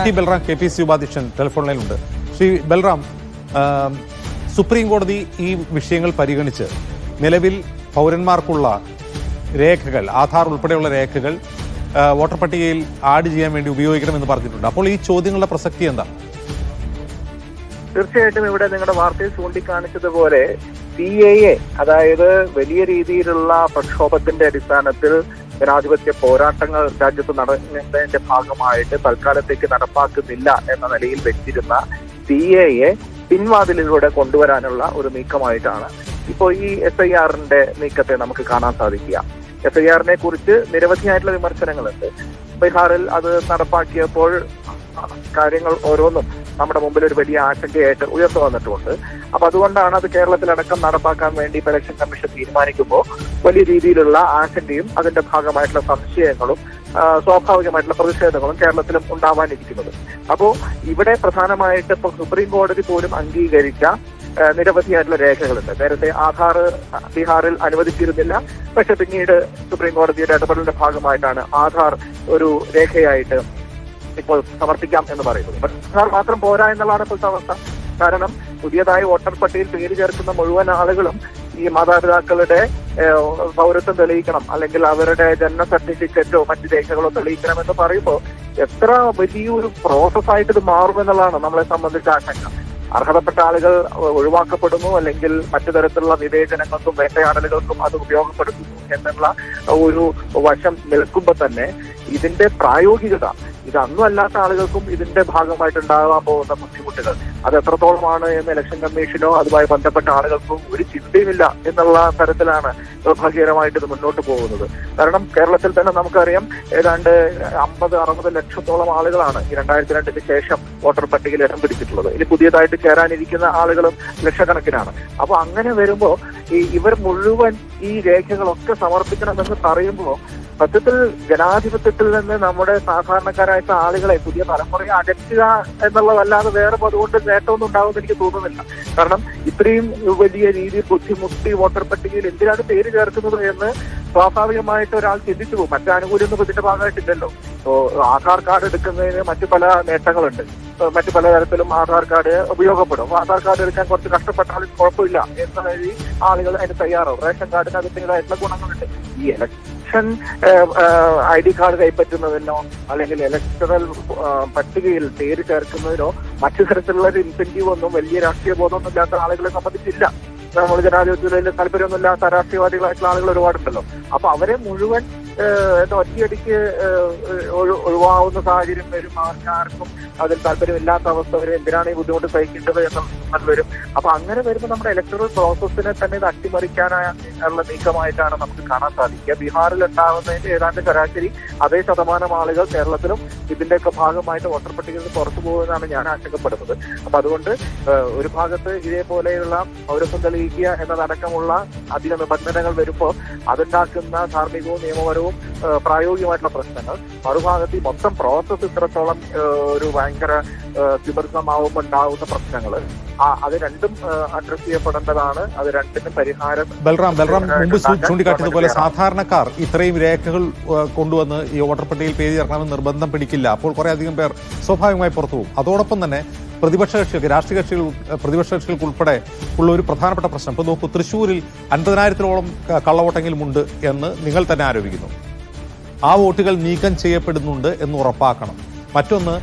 T Balram KPC ഉപാധ്യക്ഷൻ telephone ലൈനിലുണ്ട്. Shri Balram, supreme കോടതി ഈ വിഷയങ്ങൾ പരിഗണിച്ച് നിലവിൽ പൗരന്മാർക്കുള്ള രേഖകൾ, ആധാർ ഉൾപ്പെടെയുള്ള രേഖകൾ വോട്ടർ പട്ടികയിൽ ആഡ് ചെയ്യാൻ വേണ്ടി ഉപയോഗിക്കണമെന്ന് പറഞ്ഞിട്ടുണ്ട്. അപ്പോൾ ഈ ചോദ്യങ്ങളുടെ പ്രസക്തി എന്താ? തീർച്ചയായിട്ടും ഇവിടെ നിങ്ങളുടെ വാർത്തയിൽ ചൂണ്ടിക്കാണിച്ചതുപോലെ CAA, അതായത് വലിയ രീതിയിലുള്ള പ്രക്ഷോഭത്തിന്റെ അടിസ്ഥാനത്തിൽ ജനാധിപത്യ പോരാട്ടങ്ങൾ രാജ്യത്ത് നടന്നതിന്റെ ഭാഗമായിട്ട് തൽക്കാലത്തേക്ക് നടപ്പാക്കുന്നില്ല എന്ന നിലയിൽ വെച്ചിരുന്ന CAA പിൻവാതിലിലൂടെ കൊണ്ടുവരാനുള്ള ഒരു നീക്കമായിട്ടാണ് ഇപ്പോൾ ഈ SIRന്റെ നീക്കത്തെ നമുക്ക് കാണാൻ സാധിക്കുക. SIRനെ കുറിച്ച് നിരവധിയായിട്ടുള്ള വിമർശനങ്ങളുണ്ട്. ബീഹാറിൽ അത് നടപ്പാക്കിയപ്പോൾ കാര്യങ്ങൾ ഓരോന്നും നമ്മുടെ മുമ്പിൽ ഒരു വലിയ ആശങ്കയായിട്ട് ഉയർന്നു വന്നിട്ടുമുണ്ട്. അപ്പൊ അതുകൊണ്ടാണ് അത് കേരളത്തിലടക്കം നടപ്പാക്കാൻ വേണ്ടി ഇലക്ഷൻ കമ്മീഷൻ തീരുമാനിക്കുമ്പോൾ വലിയ രീതിയിലുള്ള ആശങ്കയും അതിന്റെ ഭാഗമായിട്ടുള്ള സംശയങ്ങളും സ്വാഭാവികമായിട്ടുള്ള പ്രതിഷേധങ്ങളും കേരളത്തിലും ഉണ്ടാവാനിരിക്കുന്നത്. അപ്പോ ഇവിടെ പ്രധാനമായിട്ട് ഇപ്പൊ സുപ്രീം കോടതി പോലും അംഗീകരിച്ച നിരവധിയായിട്ടുള്ള രേഖകളുണ്ട്. നേരത്തെ ആധാർ ബീഹാറിൽ അനുവദിച്ചിരുന്നില്ല. പക്ഷെ പിന്നീട് സുപ്രീം കോടതിയുടെ ഇടപെടലിന്റെ ഭാഗമായിട്ടാണ് ആധാർ ഒരു രേഖയായിട്ട് ഇപ്പോൾ സമർപ്പിക്കാം എന്ന് പറയുന്നത്. പക്ഷെ ആധാർ മാത്രം പോരാ എന്നുള്ളതാണ് ഇപ്പോഴത്തെ അവസ്ഥ. കാരണം പുതിയതായി വോട്ടർ പട്ടികയിൽ പേര് ചേർക്കുന്ന മുഴുവൻ ആളുകളും ഈ മാതാപിതാക്കളുടെ പൗരത്വം തെളിയിക്കണം, അല്ലെങ്കിൽ അവരുടെ ജനന സർട്ടിഫിക്കറ്റോ മറ്റു രേഖകളോ തെളിയിക്കണം എന്ന് പറയുമ്പോൾ എത്ര വലിയൊരു പ്രോസസ്സായിട്ട് ഇത് മാറുമെന്നുള്ളതാണ് നമ്മളെ സംബന്ധിച്ച ആശങ്ക. അർഹതപ്പെട്ട ആളുകൾ ഒഴിവാക്കപ്പെടുന്നു, അല്ലെങ്കിൽ മറ്റു തരത്തിലുള്ള വിവേചനങ്ങൾക്കും വേട്ടയാടലുകൾക്കും അത് ഉപയോഗപ്പെടുത്തുന്നു എന്നുള്ള ഒരു വശം നിൽക്കുമ്പോൾ തന്നെ ഇതിന്റെ പ്രായോഗികത, ഇതൊന്നും അല്ലാത്ത ആളുകൾക്കും ഇതിന്റെ ഭാഗമായിട്ടുണ്ടാകാൻ പോകുന്ന ബുദ്ധിമുട്ടുകൾ അത് എത്രത്തോളമാണ് എന്ന് ഇലക്ഷൻ കമ്മീഷനോ അതുമായി ബന്ധപ്പെട്ട ആളുകൾക്കും ഒരു ചിന്തയുമില്ല എന്നുള്ള തരത്തിലാണ് നിർഭാഗ്യകരമായിട്ട് ഇത് മുന്നോട്ട് പോകുന്നത്. കാരണം കേരളത്തിൽ തന്നെ നമുക്കറിയാം ഏതാണ്ട് 50-60 ലക്ഷത്തോളം ആളുകളാണ് ഈ 2002 ശേഷം വോട്ടർ പട്ടികയിൽ ഇടം പിടിച്ചിട്ടുള്ളത്. ഇനി പുതിയതായിട്ട് ചേരാനിരിക്കുന്ന ആളുകളും ലക്ഷക്കണക്കിനാണ്. അപ്പൊ അങ്ങനെ വരുമ്പോൾ ഇവർ മുഴുവൻ ഈ രേഖകളൊക്കെ സമർപ്പിക്കണമെന്ന് പറയുമ്പോൾ സത്യത്തിൽ ജനാധിപത്യത്തിൽ നിന്ന് നമ്മുടെ സാധാരണക്കാരായ ആളുകളെ, പുതിയ തലമുറയെ അകറ്റുക എന്നുള്ളതല്ലാതെ വേറെ അതുകൊണ്ട് നേട്ടമൊന്നും ഉണ്ടാവുമെന്ന് എനിക്ക് തോന്നുന്നില്ല. കാരണം ഇത്രയും വലിയ രീതിയിൽ ബുദ്ധിമുട്ടി വോട്ടർ പട്ടികയിൽ എന്തിനാണ് പേര് ചേർക്കുന്നത് എന്ന് സ്വാഭാവികമായിട്ട് ഒരാൾ ചിന്തിച്ചു പോകും. മറ്റു ആനുകൂല്യമൊന്നും ഇതിന്റെ ഭാഗമായിട്ടില്ലല്ലോ. ആധാർ കാർഡ് എടുക്കുന്നതിന് മറ്റു പല നേട്ടങ്ങളുണ്ട്. മറ്റു പലതരത്തിലും ആധാർ കാർഡ് ഉപയോഗപ്പെടും. ആധാർ കാർഡ് എടുക്കാൻ കുറച്ച് കഷ്ടപ്പെട്ടാലും കുഴപ്പമില്ല എന്ന വഴി ആളുകൾ അതിന് തയ്യാറാവും. റേഷൻ കാർഡിന് അതിൻ്റെതായിട്ടുള്ള ഗുണങ്ങളുണ്ട്. ഈ ഇലക്ഷൻ ID കാർഡ് കൈപ്പറ്റുന്നതിനോ അല്ലെങ്കിൽ ഇലക്ടറൽ പട്ടികയിൽ പേര് ചേർക്കുന്നതിനോ മറ്റു തരത്തിലുള്ള ഒരു ഇൻസെന്റീവ് ഒന്നും വലിയ രാഷ്ട്രീയ ബോധമൊന്നും ഇല്ലാത്ത ആളുകളെ സംബന്ധിച്ചില്ല. നമ്മൾ ജനാധിപത്യത്തിൽ താല്പര്യമൊന്നുമില്ലാത്ത രാഷ്ട്രീയവാദികളായിട്ടുള്ള ആളുകൾ ഒരുപാടുണ്ടല്ലോ. അപ്പൊ അവരെ മുഴുവൻ ഒറ്റയടിക്ക് ഒഴിവാകുന്ന സാഹചര്യം വരും. ആർക്കും അതിൽ താല്പര്യമില്ലാത്ത അവസ്ഥ വരും. എന്തിനാണ് ഈ ബുദ്ധിമുട്ട് സഹിക്കേണ്ടത് എന്ന് വരും. അപ്പൊ അങ്ങനെ വരുമ്പോൾ നമ്മുടെ ഇലക്ടറൽ പ്രോസസ്സിനെ തന്നെ ഇത് അട്ടിമറിക്കാനുള്ള നീക്കമായിട്ടാണ് നമുക്ക് കാണാൻ സാധിക്കുക. ബീഹാറിൽ ഉണ്ടാകുന്നതിന്റെ ഏതാണ്ട് ശരാശരി അതേ ശതമാനം ആളുകൾ കേരളത്തിലും ഇതിന്റെയൊക്കെ ഭാഗമായിട്ട് വോട്ടർ പട്ടികയിൽ പുറത്തു പോകുമെന്നാണ് ഞാൻ ആശങ്കപ്പെടുന്നത്. അപ്പൊ അതുകൊണ്ട് ഒരു ഭാഗത്ത് ഇതേപോലെയുള്ള പൗരത്വം തെളിയിക്കുക എന്നതടക്കമുള്ള അധിക നിബന്ധനകൾ വരുമ്പോൾ അതുണ്ടാക്കുന്ന ധാർമ്മികവും നിയമപരവും പ്രായോഗികമായിട്ടുള്ള പ്രശ്നങ്ങൾ, മറുഭാഗത്ത് മൊത്തം പ്രോസസ് ഇത്രത്തോളം ഒരു ഭയങ്കര വിമർശനമാവുമ്പോൾ ഉണ്ടാവുന്ന പ്രശ്നങ്ങൾ, അത് രണ്ടും അഡ്രസ് ചെയ്യപ്പെടേണ്ടതാണ്. അത് രണ്ടിനും പരിഹാരം. ബൽറാം മുമ്പ് ചൂണ്ടിക്കാട്ടിയതുപോലെ സാധാരണക്കാർ ഇത്രയും രേഖകൾ കൊണ്ടുവന്ന് ഈ വോട്ടർ പട്ടികയിൽ പേര് ചേർക്കണമെന്ന് നിർബന്ധം പിടിക്കില്ല. അപ്പോൾ കുറെ അധികം പേർ സ്വാഭാവികമായി പുറത്തു പോകും. അതോടൊപ്പം തന്നെ പ്രതിപക്ഷ കക്ഷികൾക്ക്, രാഷ്ട്രീയ കക്ഷികൾ, പ്രതിപക്ഷ കക്ഷികൾക്ക് ഉൾപ്പെടെ ഉള്ള ഒരു പ്രധാനപ്പെട്ട പ്രശ്നം, ഇപ്പൊ നോക്കൂ, തൃശ്ശൂരിൽ 50,000-ഓളം കള്ളവോട്ടെങ്കിലും ഉണ്ട് എന്ന് നിങ്ങൾ തന്നെ ആരോപിക്കുന്നു. ആ വോട്ടുകൾ നീക്കം ചെയ്യപ്പെടുന്നുണ്ട് എന്ന് ഉറപ്പാക്കണം. മറ്റൊന്ന്,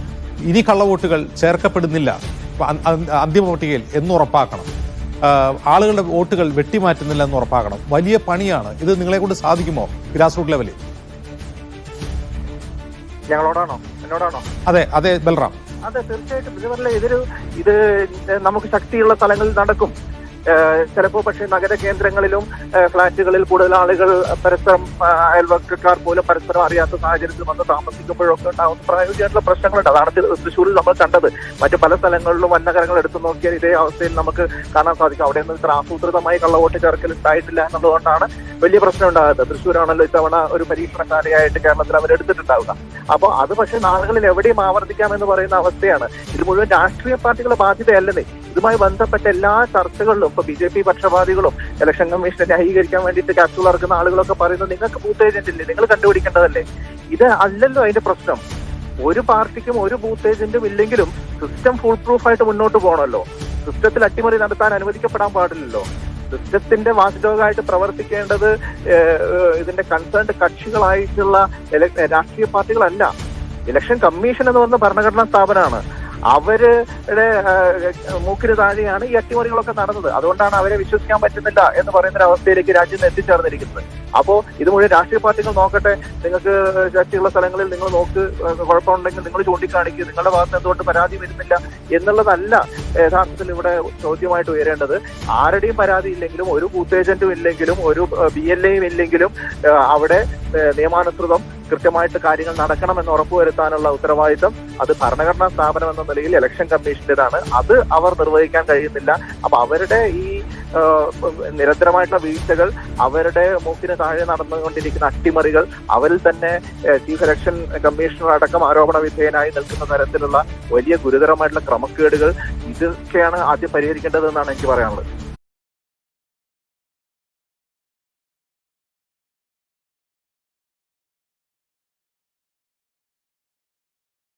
ഇനി കള്ളവോട്ടുകൾ ചേർക്കപ്പെടുന്നില്ല അന്തിമ പട്ടികയിൽ എന്ന് ഉറപ്പാക്കണം. ആളുകളുടെ വോട്ടുകൾ വെട്ടിമാറ്റുന്നില്ല എന്ന് ഉറപ്പാക്കണം. വലിയ പണിയാണ് ഇത്. നിങ്ങളെ കൊണ്ട് സാധിക്കുമോ ഗ്രാസ് റൂട്ട് ലെവലിൽ? ഞങ്ങളോടാണോ എന്നോടാണോ? അതെ ബൽറാം. അതെ, തീർച്ചയായിട്ടും. ഇത് നമുക്ക് ശക്തിയുള്ള സ്ഥലങ്ങളിൽ നടക്കും. ചിലപ്പോൾ പക്ഷേ നഗര കേന്ദ്രങ്ങളിലും ഫ്ളാറ്റുകളിൽ കൂടുതൽ ആളുകൾ പരസ്പരം, അയൽവക്കക്കാർ പോലും പരസ്പരം അറിയാത്ത സാഹചര്യത്തിൽ വന്ന് താമസിക്കുമ്പോഴൊക്കെ ഉണ്ടാകുന്ന പ്രായോഗികമായിട്ടുള്ള പ്രശ്നങ്ങളുണ്ട്. അതാണ് തൃശ്ശൂരിൽ നമ്മൾ കണ്ടത്. മറ്റു പല സ്ഥലങ്ങളിലും വന്നകരങ്ങൾ എടുത്തു നോക്കിയാൽ ഇതേ അവസ്ഥയിൽ നമുക്ക് കാണാൻ സാധിക്കും. അവിടെ നിന്ന് ഇത്ര ആസൂത്രിതമായി കള്ളവോട്ട് ചേർക്കൽ ഉണ്ടായിട്ടില്ല എന്നുള്ളതുകൊണ്ടാണ് വലിയ പ്രശ്നം ഉണ്ടാകുന്നത്. തൃശ്ശൂരാണല്ലോ ഇത്തവണ ഒരു പരീക്ഷണക്കാരിയായിട്ട് കേരളത്തിൽ അവരെടുത്തിട്ടുണ്ടാവുക. അപ്പോൾ അത് പക്ഷേ നാളുകളിൽ എവിടെയും ആവർത്തിക്കാമെന്ന് പറയുന്ന അവസ്ഥയാണ്. ഇത് മുഴുവൻ രാഷ്ട്രീയ പാർട്ടികളുടെ ബാധ്യതയല്ലേ. ഇതുമായി ബന്ധപ്പെട്ട എല്ലാ ചർച്ചകളിലും ഇപ്പൊ BJP പക്ഷപാതികളും ഇലക്ഷൻ കമ്മീഷനെ ന്യായീകരിക്കാൻ വേണ്ടിയിട്ട് ക്യാപ്സൂൾ ഇറക്കുന്ന ആളുകളൊക്കെ പറയുന്നത് നിങ്ങൾക്ക് ബൂത്ത് ഏജന്റ് ഇല്ലേ, നിങ്ങൾ കണ്ടുപിടിക്കേണ്ടതല്ലേ. ഇത് അല്ലല്ലോ അതിന്റെ പ്രശ്നം. ഒരു പാർട്ടിക്കും ഒരു ബൂത്ത് ഏജന്റും ഇല്ലെങ്കിലും സിസ്റ്റം ഫുൾ പ്രൂഫ് ആയിട്ട് മുന്നോട്ട് പോകണമല്ലോ. സിസ്റ്റത്തിൽ അട്ടിമറി നടത്താൻ അനുവദിക്കപ്പെടാൻ പാടില്ലല്ലോ. സിസ്റ്റത്തിന്റെ വാച്ച്ഡോഗായിട്ട് പ്രവർത്തിക്കേണ്ടത് ഇതിന്റെ കൺസേൺഡ് കക്ഷികളായിട്ടുള്ള രാഷ്ട്രീയ പാർട്ടികളല്ല. ഇലക്ഷൻ കമ്മീഷൻ എന്ന് പറഞ്ഞ ഭരണഘടനാ സ്ഥാപനമാണ്. അവരുടെ മൂക്കിന് താഴെയാണ് ഈ അട്ടിമറികളൊക്കെ നടന്നത്. അതുകൊണ്ടാണ് അവരെ വിശ്വസിക്കാൻ പറ്റുന്നില്ല എന്ന് പറയുന്ന ഒരു അവസ്ഥയിലേക്ക് രാജ്യം എത്തിച്ചേർന്നിരിക്കുന്നത്. അപ്പോ ഇത് മുഴുവൻ രാഷ്ട്രീയ പാർട്ടികൾ നോക്കട്ടെ, നിങ്ങൾക്ക് ചർച്ചയുള്ള സ്ഥലങ്ങളിൽ നിങ്ങൾ നോക്ക്, കുഴപ്പമുണ്ടെങ്കിൽ നിങ്ങൾ ചൂണ്ടിക്കാണിക്കുക, നിങ്ങളുടെ ഭാഗത്ത് എന്തുകൊണ്ട് പരാതി വരുന്നില്ല എന്നുള്ളതല്ല യഥാർത്ഥത്തിൽ ഇവിടെ ചോദ്യമായിട്ട് ഉയരേണ്ടത്. ആരുടെയും പരാതി ഇല്ലെങ്കിലും, ഒരു ബൂത്ത് ഏജന്റും ഇല്ലെങ്കിലും, ഒരു BLAയും ഇല്ലെങ്കിലും അവിടെ നിയമാനുസൃതം കൃത്യമായിട്ട് കാര്യങ്ങൾ നടക്കണമെന്ന് ഉറപ്പുവരുത്താനുള്ള ഉത്തരവാദിത്തം അത് ഭരണഘടനാ സ്ഥാപനം എന്ന നിലയിൽ ഇലക്ഷൻ കമ്മീഷന്റേതാണ്. അത് അവർ നിർവഹിക്കാൻ കഴിയുന്നില്ല. അപ്പൊ അവരുടെ ഈ നിരന്തരമായിട്ടുള്ള വീഴ്ചകൾ, അവരുടെ മൂക്കിന് താഴെ നടന്നുകൊണ്ടിരിക്കുന്ന അട്ടിമറികൾ, അവരിൽ തന്നെ ചീഫ് ഇലക്ഷൻ കമ്മീഷണർ അടക്കം ആരോപണ വിധേയനായി നിൽക്കുന്ന തരത്തിലുള്ള വലിയ ഗുരുതരമായിട്ടുള്ള ക്രമക്കേടുകൾ, ഇതൊക്കെയാണ് ആദ്യം പരിഹരിക്കേണ്ടതെന്നാണ് എനിക്ക് പറയാനുള്ളത്.